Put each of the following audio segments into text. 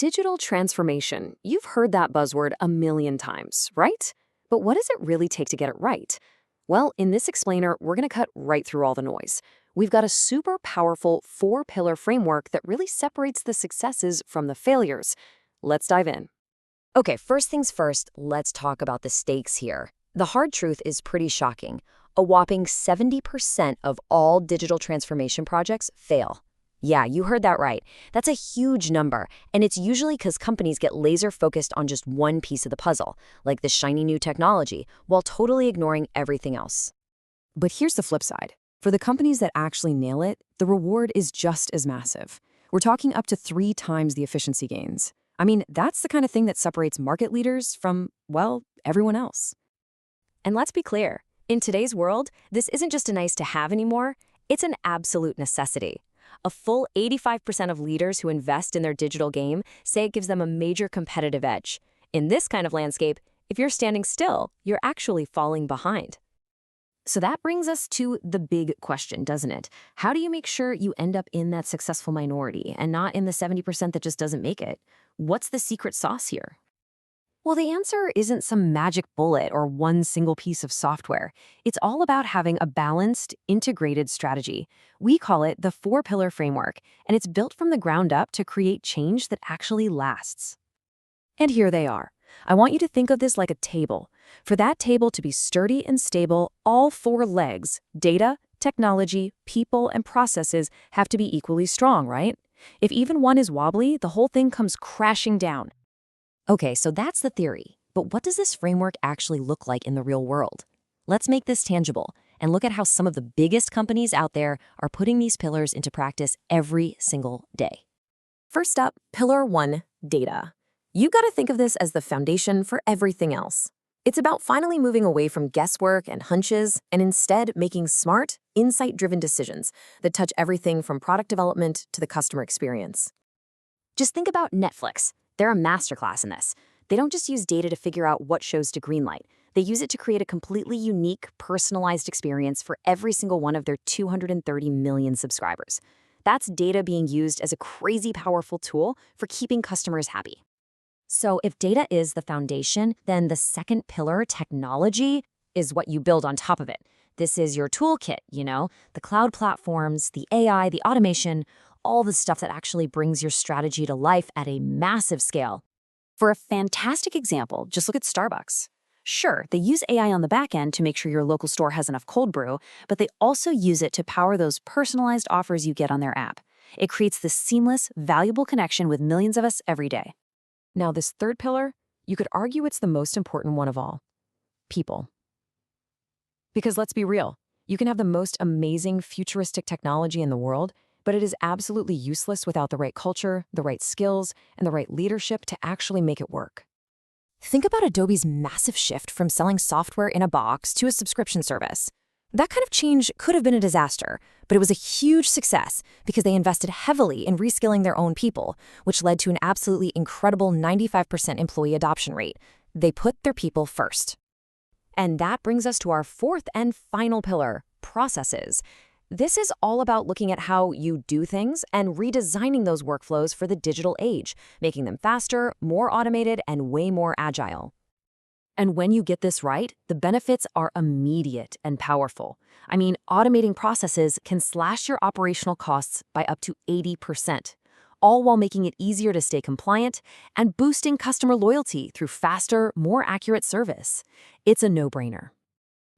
Digital transformation. You've heard that buzzword a million times, right? But what does it really take to get it right? Well, in this explainer, we're going to cut right through all the noise. We've got a super powerful four-pillar framework that really separates the successes from the failures. Let's dive in. Okay, first things first, let's talk about the stakes here. The hard truth is pretty shocking. A whopping 70% of all digital transformation projects fail. Yeah, you heard that right. That's a huge number, and it's usually because companies get laser-focused on just one piece of the puzzle, like the shiny new technology, while totally ignoring everything else. But here's the flip side. For the companies that actually nail it, the reward is just as massive. We're talking up to 3 times the efficiency gains. I mean, that's the kind of thing that separates market leaders from, well, everyone else. And let's be clear, in today's world, this isn't just a nice to have anymore, it's an absolute necessity. A full 85% of leaders who invest in their digital game say it gives them a major competitive edge. In this kind of landscape, if you're standing still, you're actually falling behind. So that brings us to the big question, doesn't it? How do you make sure you end up in that successful minority and not in the 70% that just doesn't make it? What's the secret sauce here? Well, the answer isn't some magic bullet or one single piece of software. It's all about having a balanced, integrated strategy. We call it the four-pillar framework, and it's built from the ground up to create change that actually lasts. And here they are. I want you to think of this like a table. For that table to be sturdy and stable, all 4 legs, data, technology, people, and processes have to be equally strong, right? If even one is wobbly, the whole thing comes crashing down. Okay, so that's the theory. But what does this framework actually look like in the real world? Let's make this tangible and look at how some of the biggest companies out there are putting these pillars into practice every single day. First up, Pillar 1, data. You got to think of this as the foundation for everything else. It's about finally moving away from guesswork and hunches and instead making smart, insight-driven decisions that touch everything from product development to the customer experience. Just think about Netflix. They're a masterclass in this. They don't just use data to figure out what shows to greenlight. They use it to create a completely unique, personalized experience for every single one of their 230 million subscribers. That's data being used as a crazy powerful tool for keeping customers happy. So if data is the foundation, then the second pillar, technology, is what you build on top of it. This is your toolkit, the cloud platforms, the AI, the automation, all the stuff that actually brings your strategy to life at a massive scale. For a fantastic example, just look at Starbucks. Sure, they use AI on the back end to make sure your local store has enough cold brew, but they also use it to power those personalized offers you get on their app. It creates this seamless, valuable connection with millions of us every day. Now, this third pillar, you could argue it's the most important one of all. People. Because let's be real, you can have the most amazing futuristic technology in the world, but it is absolutely useless without the right culture, the right skills, and the right leadership to actually make it work. Think about Adobe's massive shift from selling software in a box to a subscription service. That kind of change could have been a disaster, but it was a huge success because they invested heavily in reskilling their own people, which led to an absolutely incredible 95% employee adoption rate. They put their people first. And that brings us to our fourth and final pillar, processes. This is all about looking at how you do things and redesigning those workflows for the digital age, making them faster, more automated, and way more agile. And when you get this right, the benefits are immediate and powerful. I mean, automating processes can slash your operational costs by up to 80%, all while making it easier to stay compliant and boosting customer loyalty through faster, more accurate service. It's a no-brainer.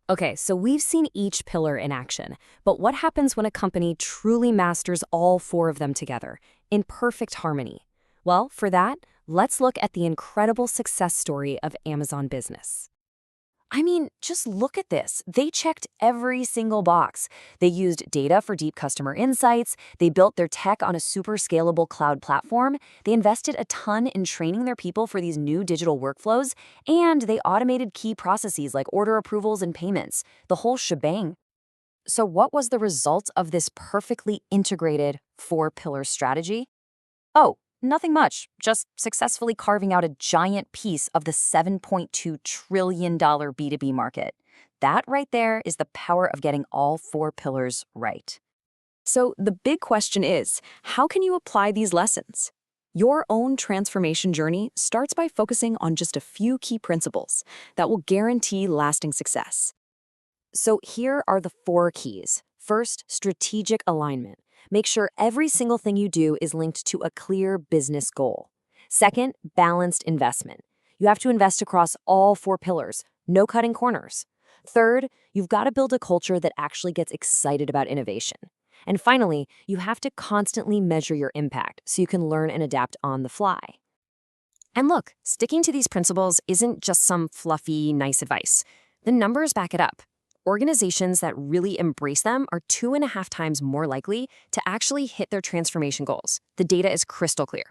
Okay, so we've seen each pillar in action, but what happens when a company truly masters all 4 of them together, in perfect harmony? Well, for that, let's look at the incredible success story of Amazon Business. I mean, just look at this. They checked every single box. They used data for deep customer insights. They built their tech on a super scalable cloud platform. They invested a ton in training their people for these new digital workflows. And they automated key processes like order approvals and payments, the whole shebang. So what was the result of this perfectly integrated 4-pillar strategy? Oh, nothing much, just successfully carving out a giant piece of the $7.2 trillion B2B market. That right there is the power of getting all 4 pillars right. So the big question is, how can you apply these lessons? Your own transformation journey starts by focusing on just a few key principles that will guarantee lasting success. So here are the 4 keys. First, strategic alignment. Make sure every single thing you do is linked to a clear business goal. Second, balanced investment. You have to invest across all 4 pillars, no cutting corners. Third, you've got to build a culture that actually gets excited about innovation. And finally, you have to constantly measure your impact so you can learn and adapt on the fly. And look, sticking to these principles isn't just some fluffy, nice advice. The numbers back it up. Organizations that really embrace them are 2.5 times more likely to actually hit their transformation goals. The data is crystal clear.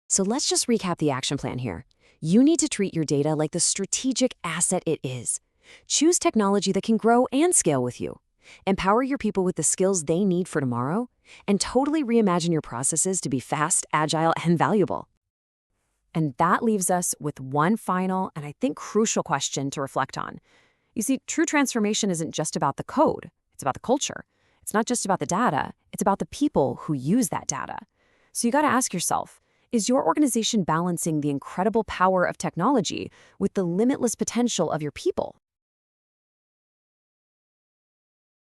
So let's just recap the action plan here. You need to treat your data like the strategic asset it is. Choose technology that can grow and scale with you. Empower your people with the skills they need for tomorrow, and totally reimagine your processes to be fast, agile, and valuable. And that leaves us with one final and I think crucial question to reflect on. You see, true transformation isn't just about the code. It's about the culture. It's not just about the data. It's about the people who use that data. So you got to ask yourself, is your organization balancing the incredible power of technology with the limitless potential of your people?